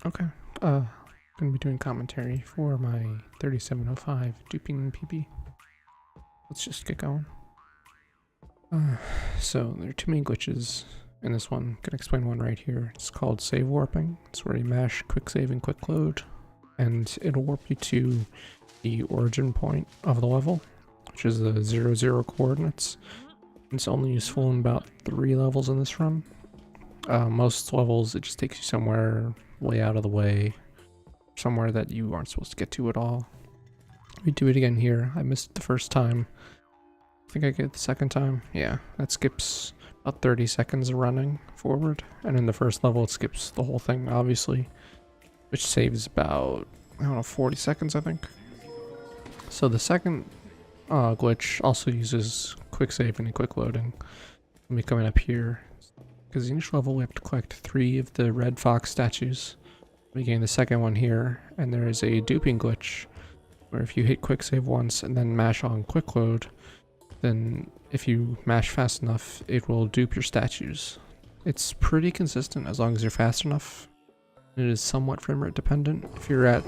Okay, gonna be doing commentary for my 3705 duping PB. Let's just get going. So there are two main glitches in this one. Gonna explain one right here. It's called save warping. It's where you mash quick save and quick load, and it'll warp you to the origin point of the level, which is the 0, coordinates. It's only useful in about 3 levels in this run. Most levels, it just takes you somewhere way out of the way, somewhere that you aren't supposed to get to at all. We do it again here. I missed it the first time. I think I get it the second time. Yeah, that skips about 30 seconds of running forward. And in the first level, it skips the whole thing, obviously, which saves about, I don't know, 40 seconds, I think. So the second glitch also uses quick saving and quick loading. Let me coming up here. Because the initial level we have to collect 3 of the red fox statues. We gain the second one here, and there is a duping glitch where if you hit quick save once and then mash on quick load, then if you mash fast enough, it will dupe your statues. It's pretty consistent as long as you're fast enough. It is somewhat frame rate dependent. If you're at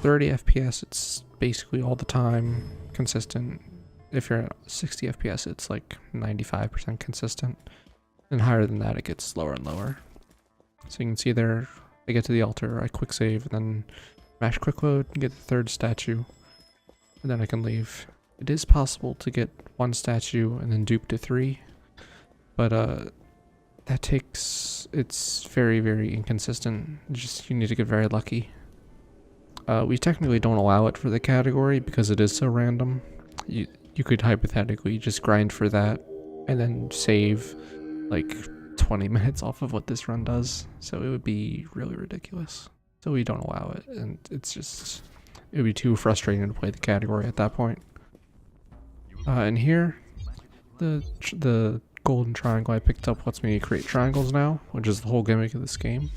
30 FPS, it's basically all the time consistent. If you're at 60 FPS, it's like 95% consistent. And higher than that, it gets lower and lower. So you can see there, I get to the altar, I quick save, and then mash quick load and get the third statue. And then I can leave. It is possible to get 1 statue and then dupe to 3. But that takes, it's very, very inconsistent. You need to get very lucky. We technically don't allow it for the category because it is so random. You could hypothetically just grind for that and then save like 20 minutes off of what this run does, so it would be really ridiculous. So we don't allow it, and it would be too frustrating to play the category at that point. And here, the golden triangle I picked up lets me create triangles now, which is the whole gimmick of this game.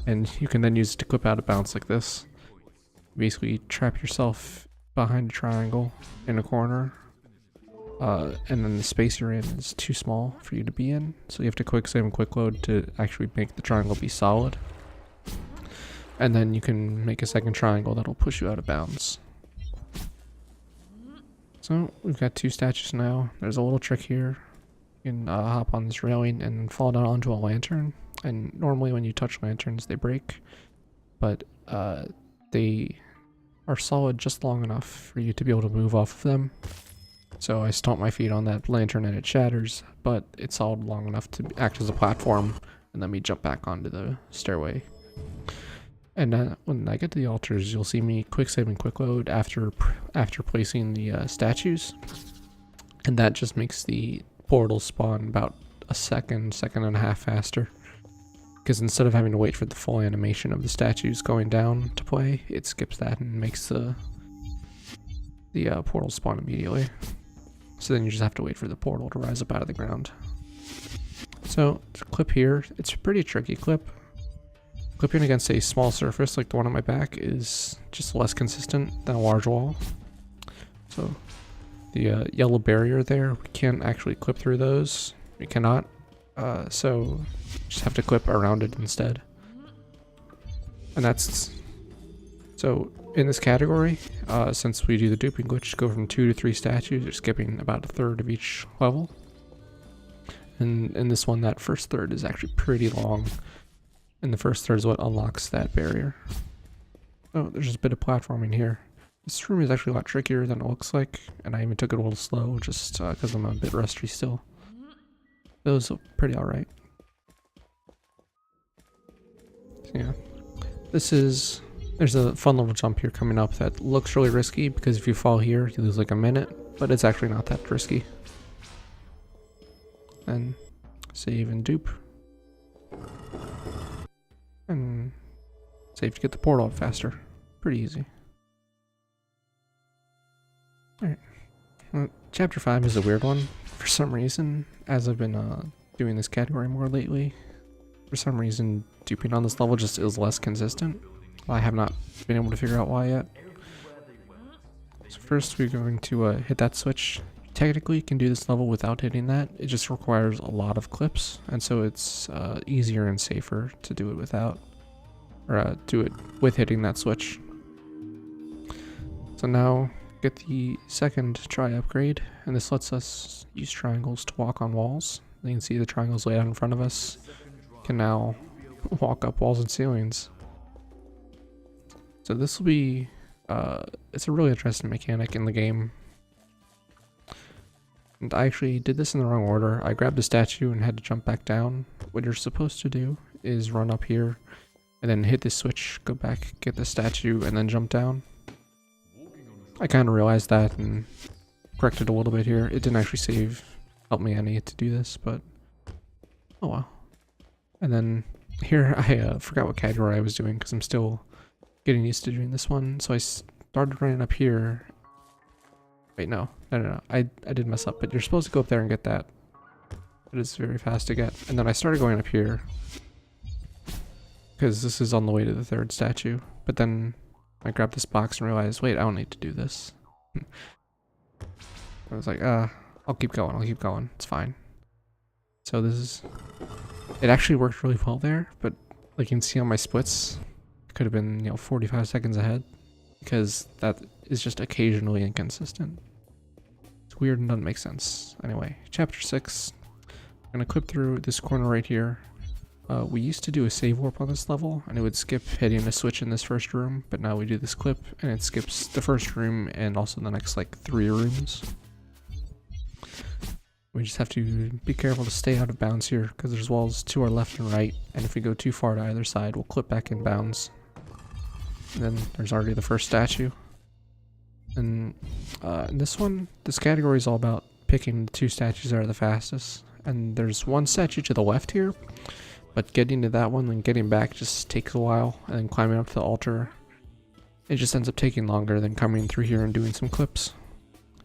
And you can then use it to clip out of bounds like this. Basically trap yourself behind a triangle in a corner, and then the space you're in is too small for you to be in, so you have to quick save and quick load to actually make the triangle be solid. And then you can make a second triangle that'll push you out of bounds. So we've got 2 statues now. There's a little trick here. You can hop on this railing and fall down onto a lantern. And normally when you touch lanterns, they break, but they are solid just long enough for you to be able to move off of them. So I stomp my feet on that lantern and it shatters, but it's solid long enough to act as a platform and let me jump back onto the stairway. And when I get to the altars, you'll see me quick save and quick load after placing the statues, and that just makes the portal spawn about a second and a half faster. Because instead of having to wait for the full animation of the statues going down to play, it skips that and makes the portal spawn immediately. So then you just have to wait for the portal to rise up out of the ground. So to clip here, it's a pretty tricky clip. Clipping against a small surface like the one on my back is just less consistent than a large wall. So the yellow barrier there, we can't actually clip through those. We cannot. So just have to clip around it instead. And that's, so in this category, since we do the duping glitch, go from 2 to 3 statues, you're skipping about a third of each level. And in this one, that first third is actually pretty long. And the first third is what unlocks that barrier. Oh, there's just a bit of platforming here. This room is actually a lot trickier than it looks like, and I even took it a little slow just because I'm a bit rusty still. Those are pretty alright. So yeah, there's a fun little jump here coming up that looks really risky because if you fall here, you lose like a minute, but it's actually not that risky. And save and dupe. And save to get the portal up faster. Pretty easy. Alright. Well, chapter 5 is a weird one. For some reason, as I've been doing this category more lately, for some reason, duping on this level just is less consistent. I have not been able to figure out why yet. So first we're going to hit that switch. Technically you can do this level without hitting that. It just requires a lot of clips, and so it's easier and safer to do it without. or do it with hitting that switch. So now get the second try upgrade, and this lets us use triangles to walk on walls. You can see the triangles laid out in front of us can now walk up walls and ceilings. So this will be, it's a really interesting mechanic in the game. And I actually did this in the wrong order. I grabbed a statue and had to jump back down. What you're supposed to do is run up here and then hit the switch, go back, get the statue, and then jump down. I kind of realized that and corrected a little bit here. It didn't actually help me any to do this, but oh well. And then here I forgot what category I was doing because I'm still getting used to doing this one. So I started running up here. Wait, no. I did mess up, but you're supposed to go up there and get that. It is very fast to get. And then I started going up here because this is on the way to the third statue. But then I grabbed this box and realized, wait, I don't need to do this. I was like, I'll keep going, it's fine. So it actually worked really well there, but like you can see on my splits, it could have been, 45 seconds ahead, because that is just occasionally inconsistent. It's weird and doesn't make sense. Anyway, chapter 6, I'm gonna clip through this corner right here. We used to do a save warp on this level, and it would skip hitting a switch in this first room, but now we do this clip, and it skips the first room and also the next, 3 rooms. We just have to be careful to stay out of bounds here, because there's walls to our left and right, and if we go too far to either side, we'll clip back in bounds. And then there's already the first statue. And in this one, this category is all about picking the 2 statues that are the fastest. And there's one statue to the left here, but getting to that one and getting back just takes a while, and then climbing up to the altar, it just ends up taking longer than coming through here and doing some clips.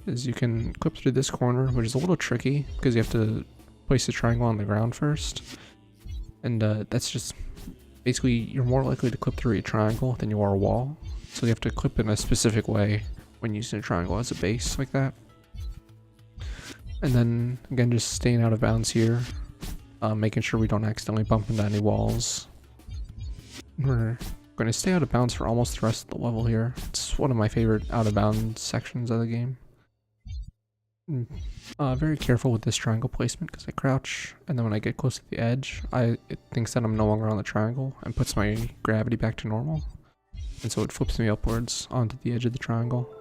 Is you can clip through this corner, which is a little tricky because you have to place the triangle on the ground first. And that's just basically, you're more likely to clip through a triangle than you are a wall. So you have to clip in a specific way when using a triangle as a base like that. And then again, just staying out of bounds here, making sure we don't accidentally bump into any walls. We're going to stay out of bounds for almost the rest of the level here. It's one of my favorite out of bounds sections of the game. Very careful with this triangle placement because I crouch, and then when I get close to the edge, it thinks that I'm no longer on the triangle and puts my gravity back to normal, and so it flips me upwards onto the edge of the triangle.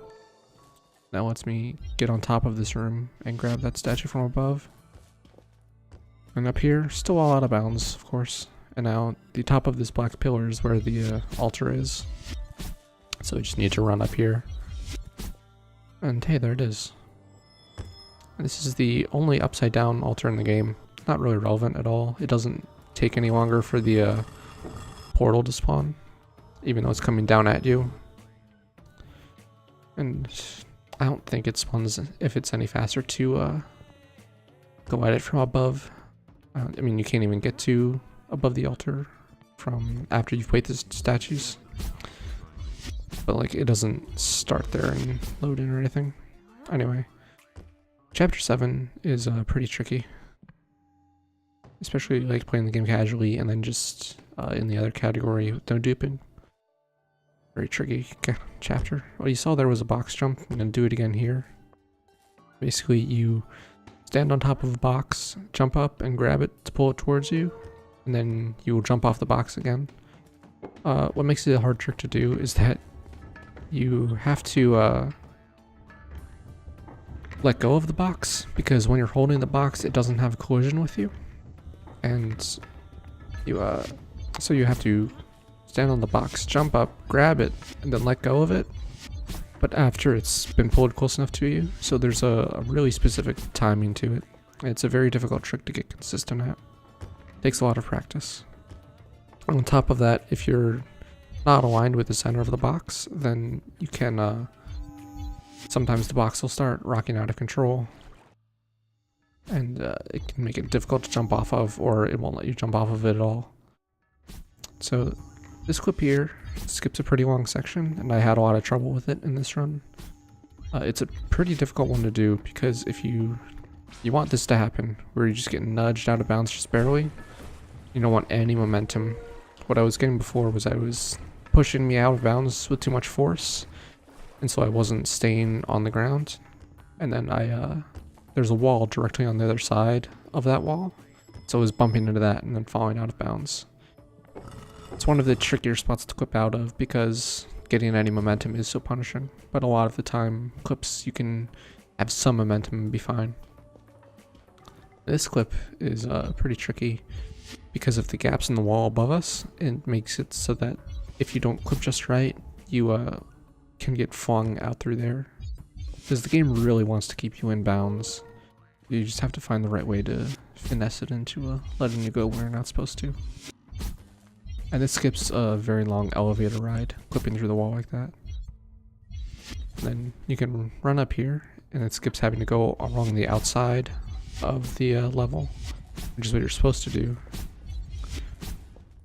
That lets me get on top of this room and grab that statue from above. And up here, still all out of bounds, of course. And now the top of this black pillar is where the altar is, so we just need to run up here. And hey, there it is. This is the only upside down altar in the game. Not really relevant at all. It doesn't take any longer for the portal to spawn, even though it's coming down at you. And I don't think it spawns if it's any faster to go at it from above. I mean, you can't even get to above the altar from after you've played the statues. But it doesn't start there and load in or anything. Anyway. Chapter 7 is pretty tricky, especially playing the game casually and then just in the other category with no duping. Very tricky chapter. Well, you saw there was a box jump. I'm going to do it again here. Basically, you stand on top of a box, jump up and grab it to pull it towards you, and then you will jump off the box again. What makes it a hard trick to do is that you have to let go of the box, because when you're holding the box it doesn't have collision with you, and so you have to stand on the box, jump up, grab it, and then let go of it, but after it's been pulled close enough to you. So there's a really specific timing to it. It's a very difficult trick to get consistent at. It takes a lot of practice. On top of that, if you're not aligned with the center of the box, then you can sometimes the box will start rocking out of control, and it can make it difficult to jump off of, or it won't let you jump off of it at all. So this clip here skips a pretty long section, and I had a lot of trouble with it in this run. It's a pretty difficult one to do, because if you want this to happen, where you just get nudged out of bounds just barely, you don't want any momentum what I was getting before was I was pushing me out of bounds with too much force, and so I wasn't staying on the ground. And then there's a wall directly on the other side of that wall, so I was bumping into that and then falling out of bounds. It's one of the trickier spots to clip out of because getting any momentum is so punishing, but a lot of the time clips you can have some momentum and be fine. This clip is pretty tricky because of the gaps in the wall above us. It makes it so that if you don't clip just right, you can get flung out through there. Because the game really wants to keep you in bounds. You just have to find the right way to finesse it into letting you go where you're not supposed to. And this skips a very long elevator ride, clipping through the wall like that. And then you can run up here, and it skips having to go along the outside of the level, which is what you're supposed to do.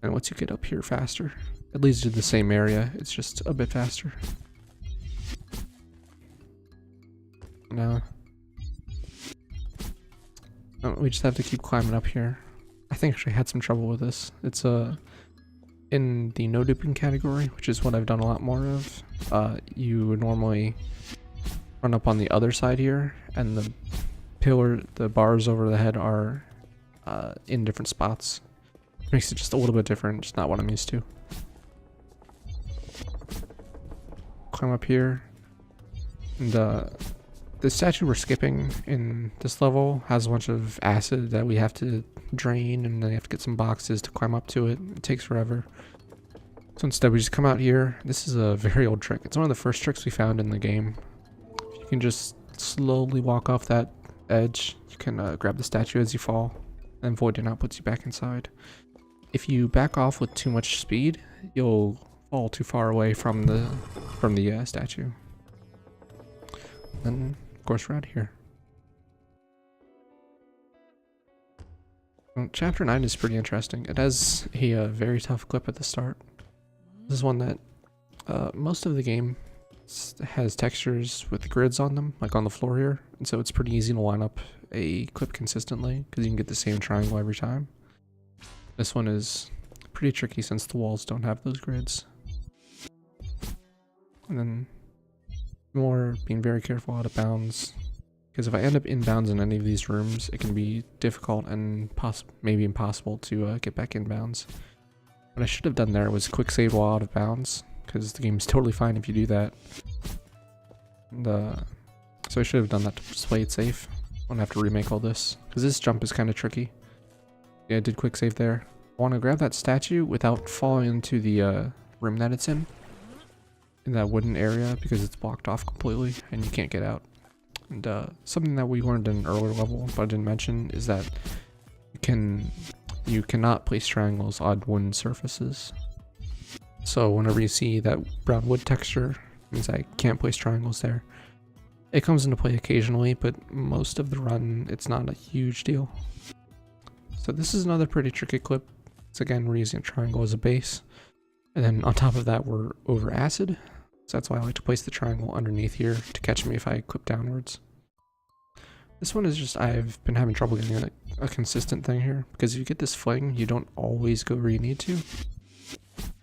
And once you get up here faster, it leads you to the same area, it's just a bit faster. Now, we just have to keep climbing up here. I think I actually had some trouble with this. It's in the no duping category, which is what I've done a lot more of. You would normally run up on the other side here, and the bars over the head are in different spots. It makes it just a little bit different, just not what I'm used to. Climb up here, and the statue we're skipping in this level has a bunch of acid that we have to drain, and then you have to get some boxes to climb up to it. It takes forever. So instead we just come out here. This is a very old trick. It's one of the first tricks we found in the game. You can just slowly walk off that edge. You can grab the statue as you fall, and voiding out puts you back inside. If you back off with too much speed, you'll fall too far away from the statue. And of course we're out here. Well, Chapter 9 is pretty interesting. It has a very tough clip at the start. This is one that most of the game has textures with grids on them, like on the floor here, and so it's pretty easy to line up a clip consistently because you can get the same triangle every time. This one is pretty tricky since the walls don't have those grids. And then more being very careful out of bounds, because if I end up in bounds in any of these rooms, it can be difficult and maybe impossible to get back in bounds. What I should have done there was quick save while out of bounds, because the game is totally fine if you do that. And, so I should have done that to just play it safe. I won't have to remake all this, because this jump is kind of tricky. Yeah, I did quick save there. I want to grab that statue without falling into the room that it's in that wooden area, because it's blocked off completely and you can't get out. And something that we learned in an earlier level but I didn't mention is that you cannot place triangles on wooden surfaces. So whenever you see that brown wood texture, it means I can't place triangles there. It comes into play occasionally, but most of the run it's not a huge deal. So this is another pretty tricky clip. It's again, we're using a triangle as a base, and then on top of that we're over acid. So that's why I like to place the triangle underneath here to catch me if I clip downwards. This one is just, I've been having trouble getting a consistent thing here, because if you get this fling, you don't always go where you need to.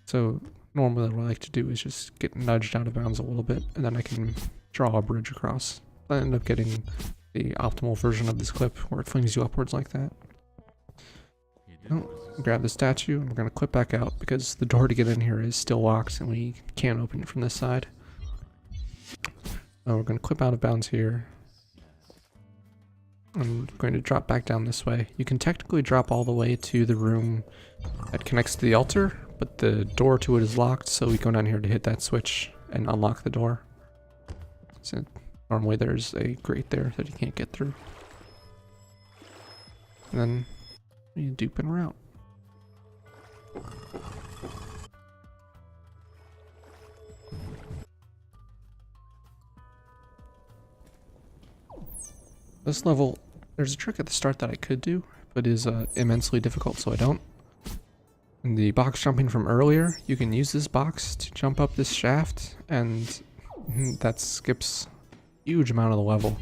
So normally what I like to do is just get nudged out of bounds a little bit, and then I can draw a bridge across. I end up getting the optimal version of this clip where it flings you upwards like that. Grab the statue, and we're going to clip back out because the door to get in here is still locked and we can't open it from this side. Now we're going to clip out of bounds here. I'm going to drop back down this way. You can technically drop all the way to the room that connects to the altar, but the door to it is locked, so we go down here to hit that switch and unlock the door. So normally there's a grate there that you can't get through. And then you dupe and route. This level, there's a trick at the start that I could do, but is immensely difficult, so I don't. In the box jumping from earlier, you can use this box to jump up this shaft, and that skips a huge amount of the level,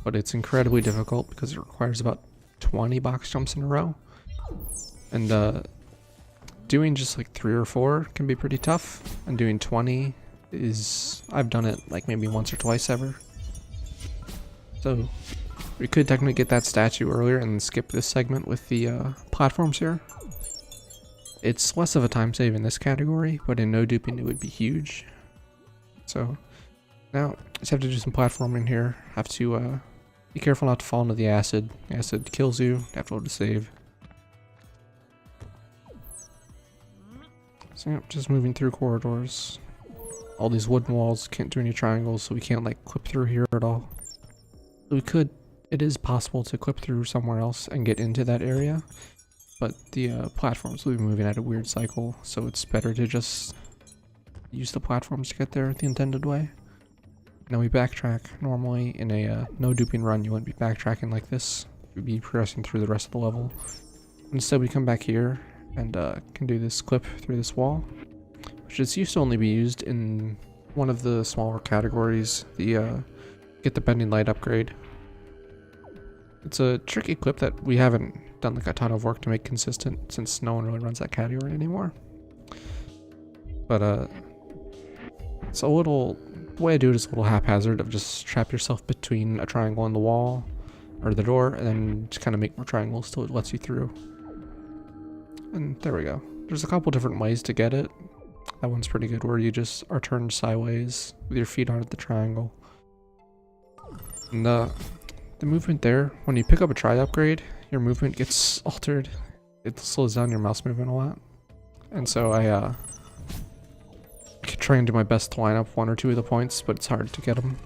but it's incredibly difficult because it requires about 20 box jumps in a row. And doing just like 3 or 4 can be pretty tough, and doing 20 is, I've done it like maybe once or twice ever. So we could technically get that statue earlier and skip this segment with the platforms here. It's less of a time save in this category, but in No Duping it would be huge. So now just have to do some platforming here. Have to be careful not to fall into the acid. Acid kills you. Have to load to save. So yeah, just moving through corridors. All these wooden walls, can't do any triangles, so we can't like clip through here at all. We could, it is possible to clip through somewhere else and get into that area, but the platforms will be moving at a weird cycle, so it's better to just use the platforms to get there the intended way. Now we backtrack. Normally in a no duping run you wouldn't be backtracking like this. You'd be progressing through the rest of the level. Instead we come back here and can do this clip through this wall, which is used to only be used in one of the smaller categories, the get the bending light upgrade. It's a tricky clip that we haven't done like a ton of work to make consistent since no one really runs that category anymore. But it's a little, the way I do it is a little haphazard of just trap yourself between a triangle and the wall or the door and then just kind of make more triangles till it lets you through. And there we go. There's a couple different ways to get it. That one's pretty good, where you just are turned sideways with your feet onto the triangle. And the movement there, when you pick up a tri upgrade, your movement gets altered. It slows down your mouse movement a lot. And so I try and do my best to line up 1 or 2 of the points, but it's hard to get them.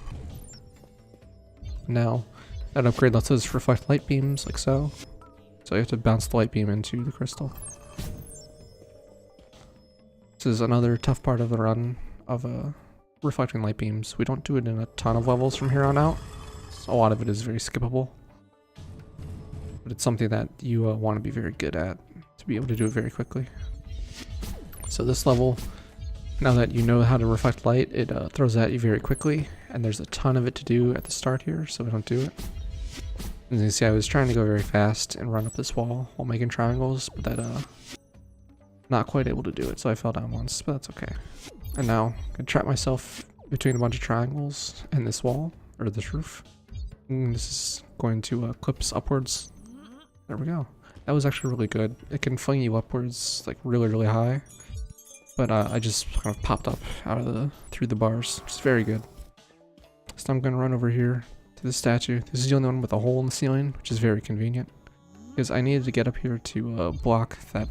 Now, that upgrade lets us reflect light beams like so. So you have to bounce the light beam into the crystal. This is another tough part of the run of reflecting light beams. We don't do it in a ton of levels from here on out. A lot of it is very skippable. But it's something that you want to be very good at to be able to do it very quickly. So this level, now that you know how to reflect light, it throws at you very quickly. And there's a ton of it to do at the start here, so we don't do it. As you can see, I was trying to go very fast and run up this wall while making triangles, but that not quite able to do it, so I fell down once, but that's okay. And now I can trap myself between a bunch of triangles and this wall, or this roof. And this is going to clips upwards. There we go. That was actually really good. It can fling you upwards like really, really high. But I just kind of popped up out of through the bars. It's very good. So I'm gonna run over here to the statue. This is the only one with a hole in the ceiling, which is very convenient. Because I needed to get up here to block that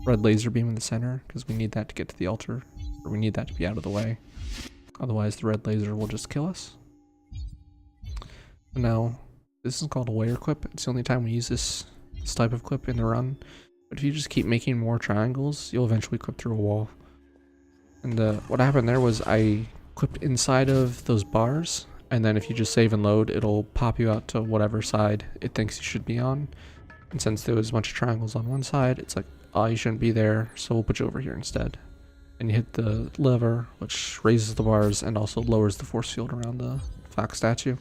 red laser beam in the center, because we need that to get to the altar, or we need that to be out of the way. Otherwise the red laser will just kill us. And now, this is called a layer clip. It's the only time we use this type of clip in the run. But if you just keep making more triangles, you'll eventually clip through a wall. And what happened there was I clipped inside of those bars, and then if you just save and load, it'll pop you out to whatever side it thinks you should be on. And since there was a bunch of triangles on one side, it's like, oh, you shouldn't be there, so we'll put you over here instead. And you hit the lever, which raises the bars and also lowers the force field around the fox statue.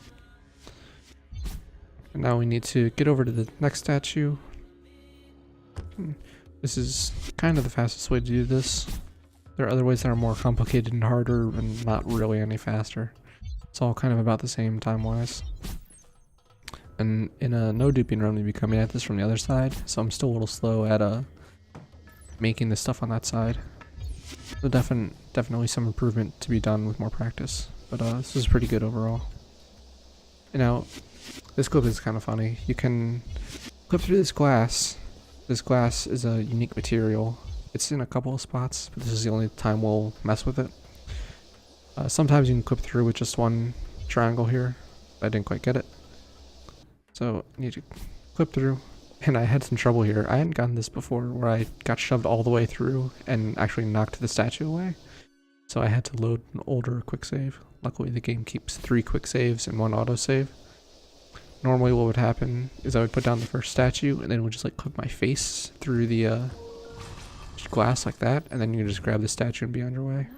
And now we need to get over to the next statue. This is kind of the fastest way to do this. There are other ways that are more complicated and harder and not really any faster. It's all kind of about the same time-wise. And in a no duping run, we'd be coming at this from the other side, so I'm still a little slow at making this stuff on that side. So definitely some improvement to be done with more practice, but this is pretty good overall. And now, this clip is kind of funny. You can clip through this glass. This glass is a unique material. It's in a couple of spots, but this is the only time we'll mess with it. Sometimes you can clip through with just one triangle here. I didn't quite get it. So I need to clip through. And I had some trouble here. I hadn't gotten this before where I got shoved all the way through and actually knocked the statue away. So I had to load an older quick save. Luckily the game keeps 3 quick saves and 1 autosave. Normally what would happen is I would put down the first statue and then would just like clip my face through the glass like that, and then you can just grab the statue and be on your way.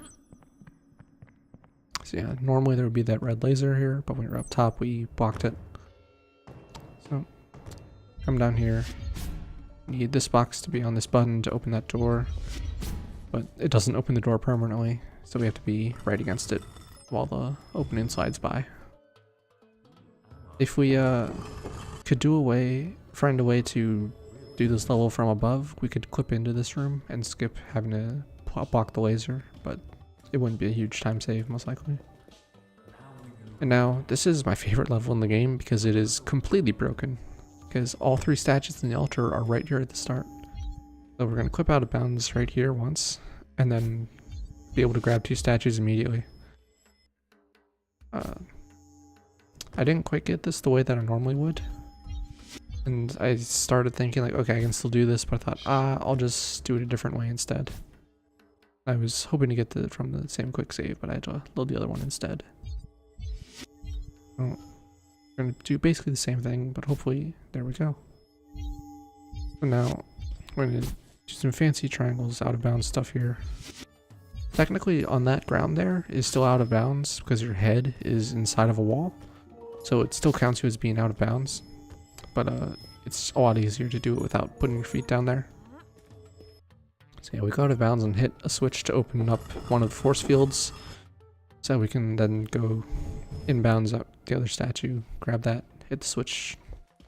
So yeah, normally there would be that red laser here, but when we were up top we blocked it. So come down here, need this box to be on this button to open that door, but it doesn't open the door permanently, so we have to be right against it while the opening slides by. If we could find a way to do this level from above, we could clip into this room and skip having to block the laser, but it wouldn't be a huge time save most likely. And now, this is my favorite level in the game because it is completely broken, because all 3 statues in the altar are right here at the start. So we're going to clip out of bounds right here once, and then be able to grab 2 statues immediately. I didn't quite get this the way that I normally would, and I started thinking like, okay, I can still do this, but I thought, I'll just do it a different way instead. I was hoping to get from the same quick save, but I had to load the other one instead. We're going to do basically the same thing, but hopefully, there we go. So now, we're going to do some fancy triangles, out of bounds stuff here. Technically, on that ground there is still out of bounds because your head is inside of a wall. So it still counts you as being out of bounds. But it's a lot easier to do it without putting your feet down there. So yeah, we go out of bounds and hit a switch to open up one of the force fields. So we can then go inbounds out the other statue, grab that, hit the switch,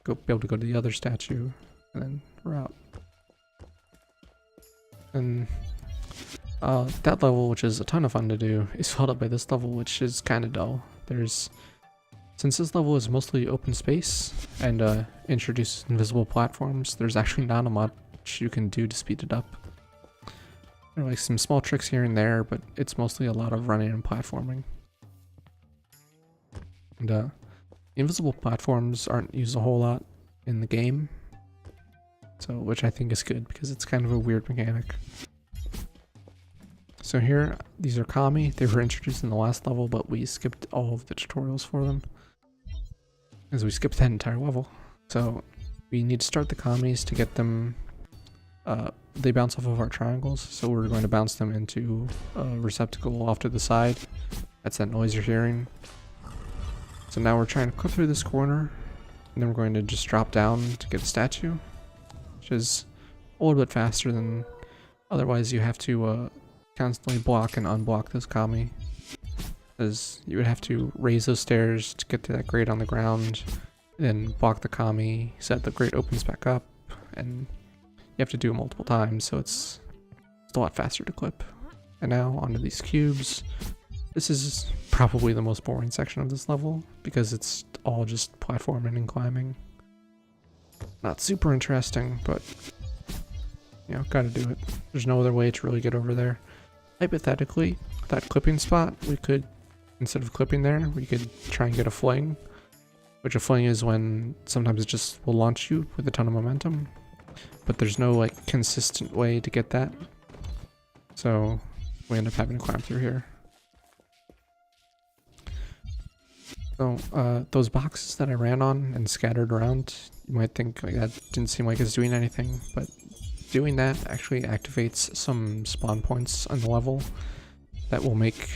be able to go to the other statue, and then we're out. And that level, which is a ton of fun to do, is followed up by this level, which is kind of dull. Since this level is mostly open space and introduces invisible platforms, there's actually not much you can do to speed it up. There are like some small tricks here and there, but it's mostly a lot of running and platforming. And invisible platforms aren't used a whole lot in the game, so which I think is good because it's kind of a weird mechanic. So here, these are Kami. They were introduced in the last level, but we skipped all of the tutorials for them, as we skipped that entire level. So we need to start the Kamis to get them. They bounce off of our triangles, so we're going to bounce them into a receptacle off to the side. That's that noise you're hearing. So now we're trying to clip through this corner, and then we're going to just drop down to get a statue, which is a little bit faster than otherwise you have to constantly block and unblock this Kami, as you would have to raise those stairs to get to that grate on the ground, then block the Kami, set the grate opens back up, and you have to do it multiple times, so it's a lot faster to clip. And now onto these cubes. This is probably the most boring section of this level because it's all just platforming and climbing. Not super interesting, but you know, gotta do it. There's no other way to really get over there. Hypothetically, that clipping spot, we could, instead of clipping there, we could try and get a fling, which a fling is when sometimes it just will launch you with a ton of momentum, but there's no like consistent way to get that, so we end up having to climb through here. So those boxes that I ran on and scattered around, you might think like, that didn't seem like it's doing anything, but doing that actually activates some spawn points on the level that will make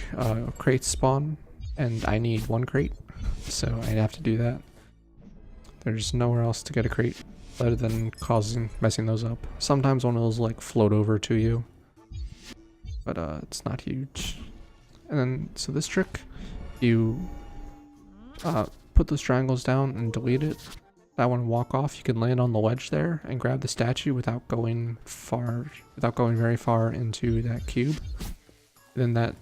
crates spawn, and I need 1 crate, so I'd have to do that. There's nowhere else to get a crate other than messing those up. Sometimes one of those like float over to you, but it's not huge. And then, so this trick, you put those triangles down and delete it. That one, walk off, you can land on the ledge there and grab the statue without going very far into that cube. And then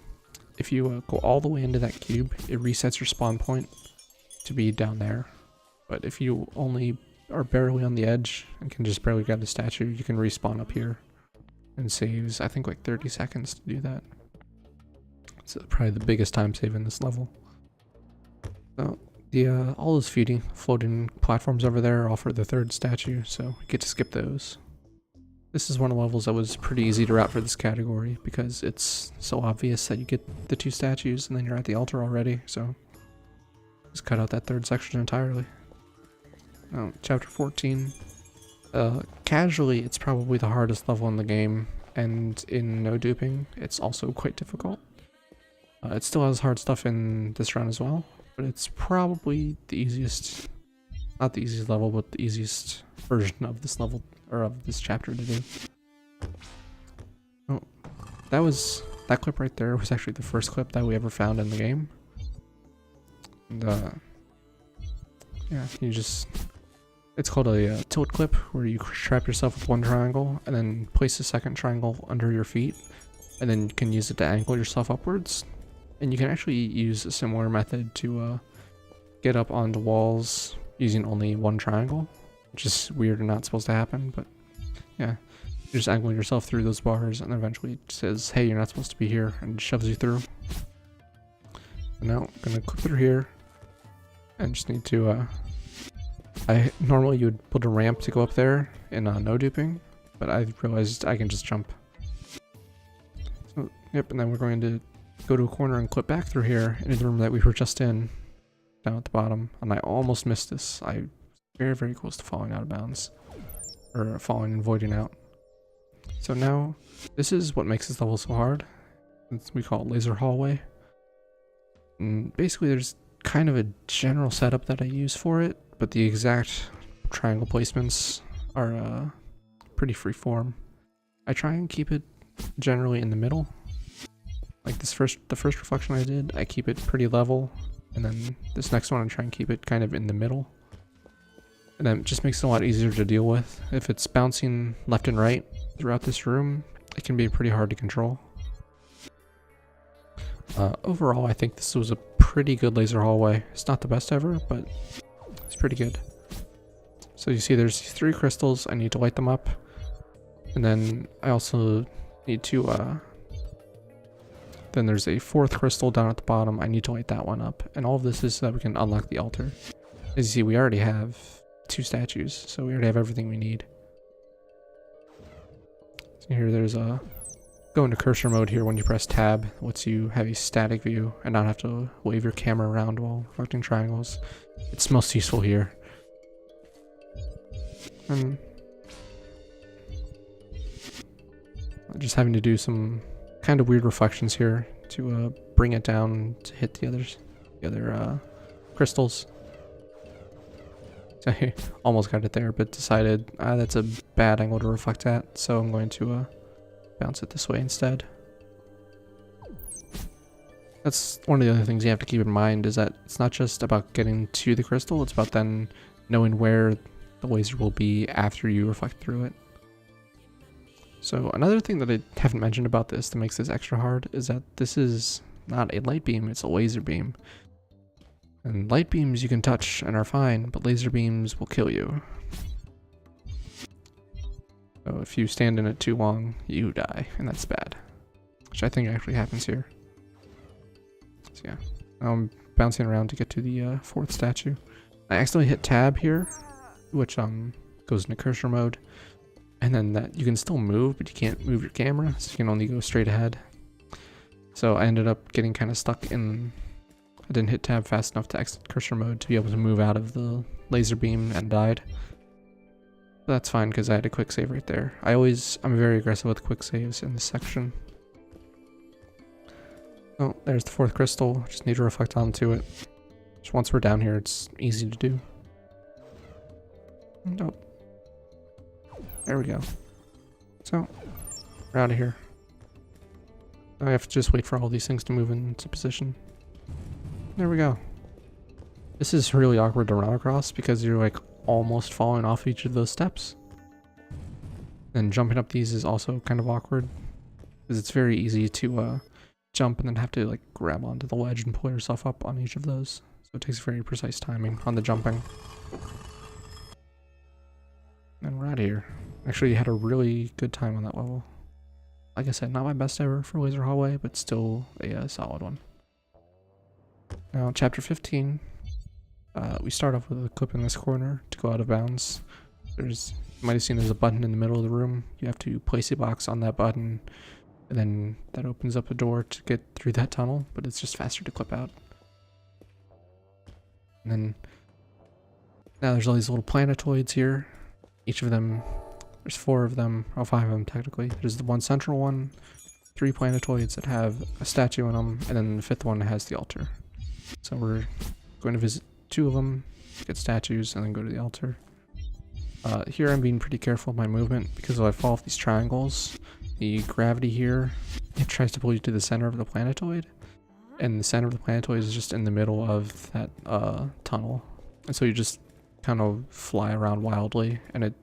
if you go all the way into that cube, it resets your spawn point to be down there. But if you only are barely on the edge and can just barely grab the statue, you can respawn up here, and saves, I think, like 30 seconds to do that. It's probably the biggest time save in this level. So all those floating platforms over there are for the 3rd statue, so we get to skip those. This is one of the levels that was pretty easy to route for this category because it's so obvious that you get the 2 statues and then you're at the altar already, so just cut out that 3rd section entirely. Now, chapter 14. Casually, it's probably the hardest level in the game, and in No Duping, it's also quite difficult. It still has hard stuff in this run as well, but it's probably the easiest, not the easiest level, but the easiest version of this level, or of this chapter to do. Oh, that clip right there was actually the first clip that we ever found in the game. And yeah, it's called a tilt clip, where you trap yourself with one triangle and then place a second triangle under your feet, and then you can use it to angle yourself upwards. And you can actually use a similar method to get up onto walls using only one triangle, which is weird and not supposed to happen, but yeah. You just angle yourself through those bars, and then eventually it says, hey, you're not supposed to be here, and shoves you through. And now I'm gonna clip through here, and just need to, normally you would build a ramp to go up there in No Duping, but I realized I can just jump. So, yep, and then we're going to go to a corner and clip back through here into the room that we were just in, down at the bottom, and I almost missed this. I was very, very close to falling out of bounds, or falling and voiding out. So now, this is what makes this level so hard. We call it Laser Hallway. And basically there's kind of a general setup that I use for it, but the exact triangle placements are pretty freeform. I try and keep it generally in the middle. Like the first reflection I did, I keep it pretty level, and then this next one I try and keep it kind of in the middle. And then it just makes it a lot easier to deal with. If it's bouncing left and right throughout this room, it can be pretty hard to control. Overall, I think this was a pretty good laser hallway. It's not the best ever, but it's pretty good. So you see there's 3 crystals. I need to light them up. And then I also need to, then there's a 4th crystal down at the bottom. I need to light that one up. And all of this is so that we can unlock the altar. As you see, we already have 2 statues, so we already have everything we need. So here there's a go into cursor mode here when you press tab. It lets you have a static view and not have to wave your camera around while reflecting triangles. It's most useful here. And just having to do some kind of weird reflections here to bring it down to hit the other crystals. So I almost got it there, but decided that's a bad angle to reflect at, so I'm going to bounce it this way instead. That's one of the other things you have to keep in mind, is that it's not just about getting to the crystal, it's about then knowing where the laser will be after you reflect through it. So another thing that I haven't mentioned about this that makes this extra hard is that this is not a light beam, it's a laser beam. And light beams you can touch and are fine, but laser beams will kill you. So if you stand in it too long, you die, and that's bad. Which I think actually happens here. So yeah, now I'm bouncing around to get to the 4th statue. I accidentally hit tab here, which goes into cursor mode. And then that you can still move, but you can't move your camera, so you can only go straight ahead. So I ended up getting kind of stuck in... I didn't hit tab fast enough to exit cursor mode to be able to move out of the laser beam and died. But that's fine because I had a quick save right there. I'm very aggressive with quick saves in this section. Oh, there's the 4th crystal. Just need to reflect onto it. Just once we're down here, it's easy to do. Nope. There we go. So, we're out of here. I have to just wait for all these things to move into position. There we go. This is really awkward to run across because you're like almost falling off each of those steps. And jumping up these is also kind of awkward because it's very easy to jump and then have to like grab onto the ledge and pull yourself up on each of those. So it takes very precise timing on the jumping. And we're out of here. Actually had a really good time on that level. Like I said, not my best ever for Laser Hallway, but still a solid one. Now, chapter 15, we start off with a clip in this corner to go out of bounds. You might have seen there's a button in the middle of the room. You have to place a box on that button, and then that opens up a door to get through that tunnel, but it's just faster to clip out. And then, now there's all these little planetoids here. Each of them, there's 4 of them, or 5 of them technically. There's the one central one, 3 planetoids that have a statue in them, and then the 5th one has the altar. So we're going to visit 2 of them, get statues, and then go to the altar. Here I'm being pretty careful with my movement because if I fall off these triangles, the gravity here, it tries to pull you to the center of the planetoid, and the center of the planetoid is just in the middle of that tunnel, and so you just kind of fly around wildly, and it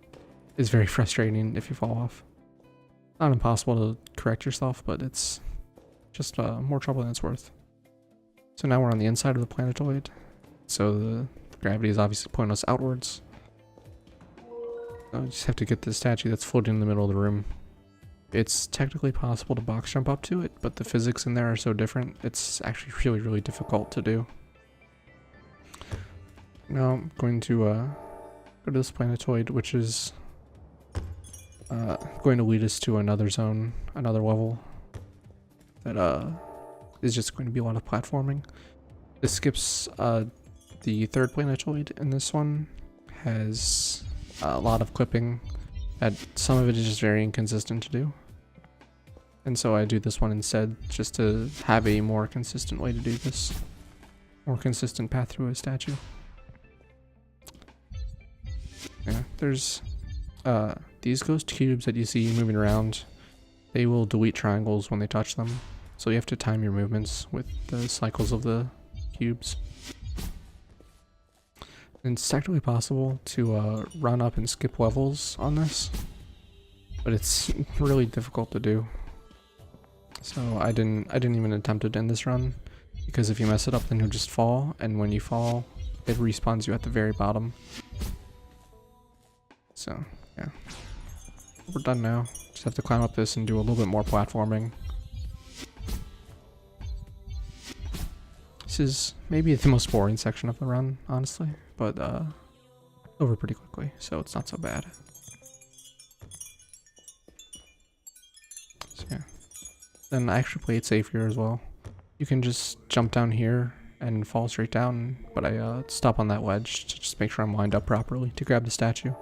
is very frustrating if you fall off. Not impossible to correct yourself, but it's just more trouble than it's worth. So now we're on the inside of the planetoid, so the gravity is obviously pointing us outwards. I just have to get this statue that's floating in the middle of the room. It's technically possible to box jump up to it, but the physics in there are so different, it's actually really, really difficult to do. Now I'm going to go to this planetoid, which is going to lead us to another zone, another level that is just going to be a lot of platforming. This skips the third planetoid, and this one has a lot of clipping, and some of it is just very inconsistent to do. And so I do this one instead, just to have a more consistent way to do this. More consistent path through a statue. Yeah, there's these ghost cubes that you see moving around. They will delete triangles when they touch them, so you have to time your movements with the cycles of the cubes. And it's technically possible to run up and skip levels on this, but it's really difficult to do. So I didn't even attempt it in this run, because if you mess it up then you'll just fall, and when you fall it respawns you at the very bottom. So yeah, we're done now. Just have to climb up this and do a little bit more platforming. This is maybe the most boring section of the run, honestly, but over pretty quickly, so it's not so bad. So yeah. Then I actually play it safe here as well. You can just jump down here and fall straight down, but I stop on that wedge to just make sure I'm lined up properly to grab the statue.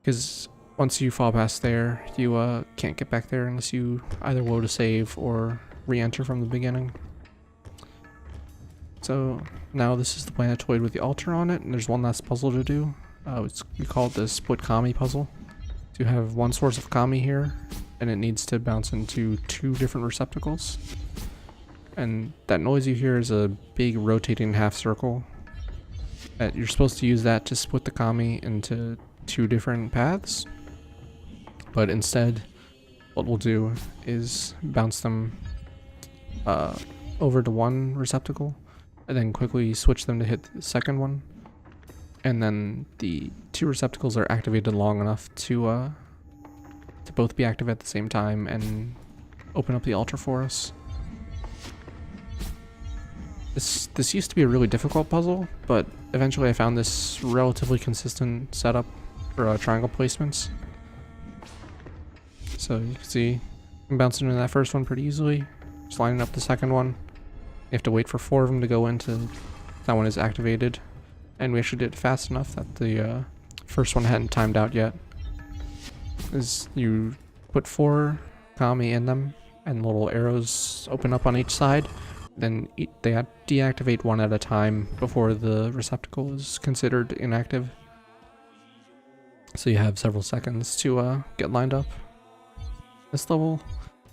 Because once you fall past there, you can't get back there unless you either load a save or re-enter from the beginning. So now this is the planetoid with the altar on it, and there's one last puzzle to do. We call it the split kami puzzle. So you have one source of kami here, and it needs to bounce into 2 different receptacles. And that noise you hear is a big rotating half circle. You're supposed to use that to split the kami into 2 different paths. But instead, what we'll do is bounce them over to one receptacle, and then quickly switch them to hit the second one. And then the 2 receptacles are activated long enough to both be active at the same time and open up the altar for us. This used to be a really difficult puzzle, but eventually I found this relatively consistent setup for triangle placements. So you can see I'm bouncing into that first one pretty easily, just lining up the second one. You have to wait for 4 of them to go into that one is activated, and we actually did it fast enough that the first one hadn't timed out yet. Is you put 4 kami in them, and little arrows open up on each side. Then they deactivate one at a time before the receptacle is considered inactive. So you have several seconds to get lined up. This level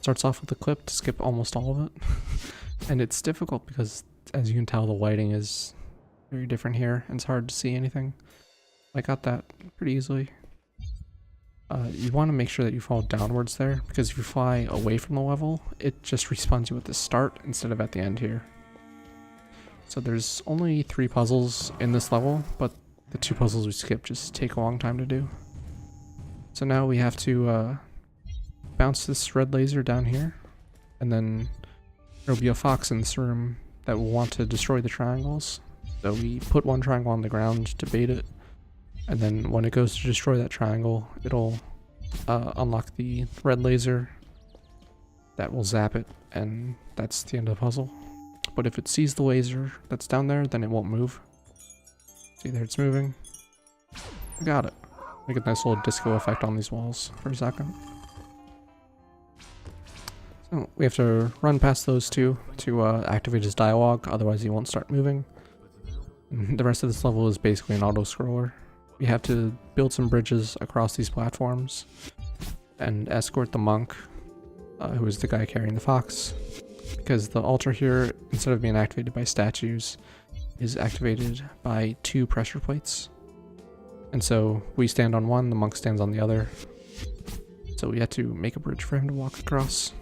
starts off with a clip to skip almost all of it. And it's difficult because, as you can tell, the lighting is very different here, and it's hard to see anything. I got that pretty easily. You want to make sure that you fall downwards there, because if you fly away from the level, it just respawns you at the start instead of at the end here. So there's only 3 puzzles in this level, but the 2 puzzles we skip just take a long time to do. So now we have to bounce this red laser down here, and then there'll be a fox in this room that will want to destroy the triangles. So we put one triangle on the ground to bait it, and then when it goes to destroy that triangle, it'll unlock the red laser that will zap it, and that's the end of the puzzle. But if it sees the laser that's down there, then it won't move. See there, it's moving. I got it. Make a nice little disco effect on these walls for a second. So we have to run past those 2 to activate his dialogue, otherwise he won't start moving. And the rest of this level is basically an auto-scroller. we have to build some bridges across these platforms and escort the monk, who is the guy carrying the fox, because the altar here, instead of being activated by statues, is activated by 2 pressure plates. And so we stand on one, the monk stands on the other. So we had to make a bridge for him to walk across.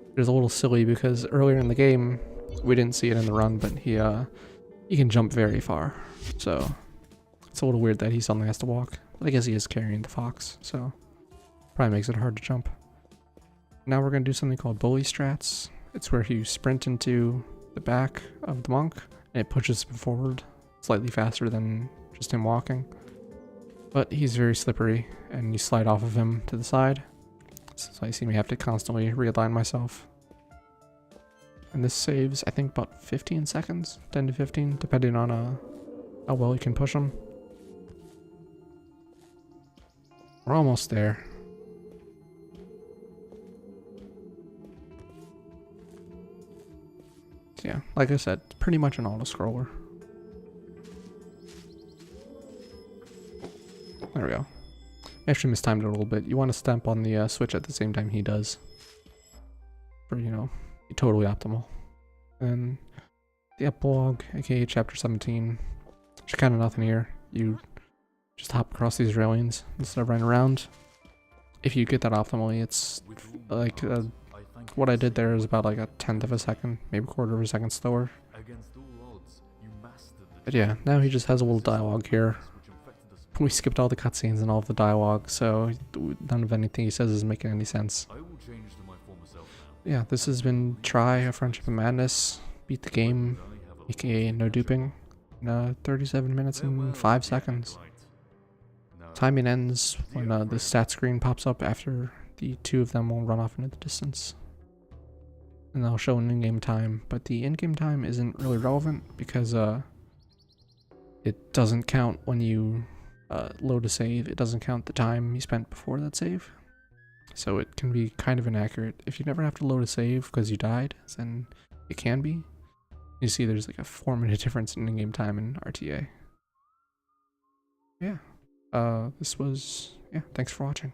It was a little silly because earlier in the game, we didn't see it in the run, but he can jump very far. So it's a little weird that he suddenly has to walk. But I guess he is carrying the fox, so probably makes it hard to jump. Now we're going to do something called bully strats. It's where you sprint into the back of the monk, and it pushes him forward slightly faster than just him walking. But he's very slippery, and you slide off of him to the side. So I see me have to constantly realign myself. And this saves, I think, about 15 seconds, 10 to 15, depending on how well you can push him. We're almost there. So yeah, like I said, pretty much an auto-scroller. There we go. I actually mistimed it a little bit. You want to stamp on the switch at the same time he does. For, you know, totally optimal. And the epilogue, aka chapter 17. There's kind of nothing here. You just hop across these railings instead of running around. If you get that optimally, it's like what I did there is about like a 1/10 of a second, maybe 1/4 of a second slower. But yeah, now he just has a little dialogue here. We skipped all the cutscenes and all of the dialogue, so none of anything he says is making any sense. Yeah, this has been Try a Friendship of Madness, Beat the Game, aka No Duping, in 37 minutes and 5 seconds. Timing ends when the stat screen pops up after the 2 of them will run off into the distance. And they'll show an in-game time, but the in-game time isn't really relevant because it doesn't count when you load a save. It doesn't count the time you spent before that save. So it can be kind of inaccurate. If you never have to load a save because you died, then it can be. You see there's like a 4-minute difference in in-game time in RTA. Yeah. Thanks for watching.